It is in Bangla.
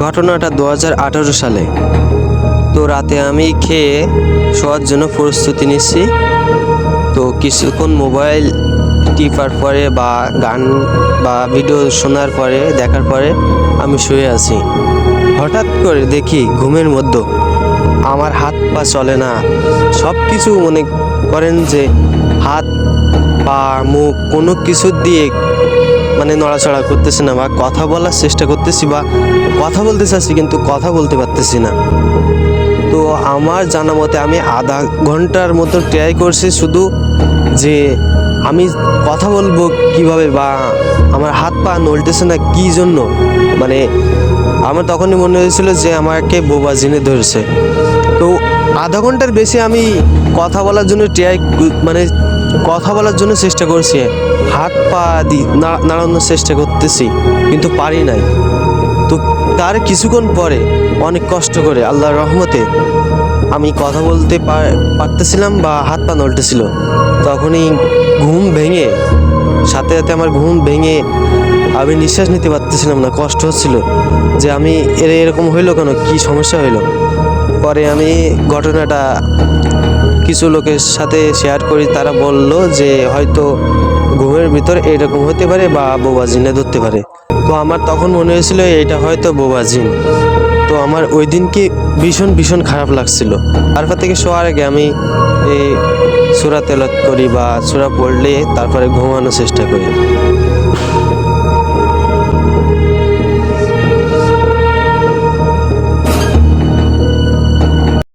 ঘটনাটা 2018 সালে। তো রাতে আমি খেয়ে শোয়ার জন্য প্রস্তুতি নিচ্ছি। তো কিছুক্ষণ মোবাইল টিপার পরে বা গান বা ভিডিও শোনার পরে দেখার পরে আমি শুয়ে আছি। হঠাৎ করে দেখি ঘুমের মধ্যে আমার হাত পা চলে না। সব কিছু মনে করেন যে হাত পা মুখ কোনো কিছু দিয়ে নড়াচড়া করতেছি না, বা কথা বলার চেষ্টা করতেছি বা কথা বলতে চাচ্ছি কিন্তু কথা বলতে পারতেছি না। তো আমার জানা মতে আমি আধা ঘন্টার মতো ট্রাই করছি শুধু যে আমি কথা বলবো কিভাবে, বা আমার হাত পা নড়তেছে না কি জন্য। আমার তখনই মনে হয়েছিল যে আমাকে বোবা জিনে ধরেছে। তো আধা ঘন্টার বেশি আমি কথা বলার জন্য কথা বলার জন্য চেষ্টা করছি, হাত পা নাড়ানোর চেষ্টা করতেছি কিন্তু পারি নাই। তো তার কিছুক্ষণ পরে অনেক কষ্ট করে আল্লাহর রহমতে আমি কথা বলতে পারতেছিলাম বা হাত পা নড়তেছিল। তখনই ঘুম ভেঙে সাথে সাথে আমার ঘুম ভেঙে আমি নিঃশ্বাস নিতে পারতেছিলাম না, কষ্ট হচ্ছিল যে আমি এরকম হইলো কেন, কি সমস্যা হইলো। পরে আমি ঘটনাটা কিছু লোকের সাথে শেয়ার করি, তারা বলল যে হয়তো ঘুমের ভিতর এরকম হতে পারে বা বোবা জিনে ধরতে পারে। তো আমার তখন মনে হয়েছিল এটা হয়তো বোবা জিন। তো আমার ওই দিনকে ভীষণ ভীষণ খারাপ লাগছিল। তারপর থেকে শোয়ার আগে আমি এই সূরা তেলাওয়াত করি বা সূরা পড়লে তারপরে ঘুমানোর চেষ্টা করি।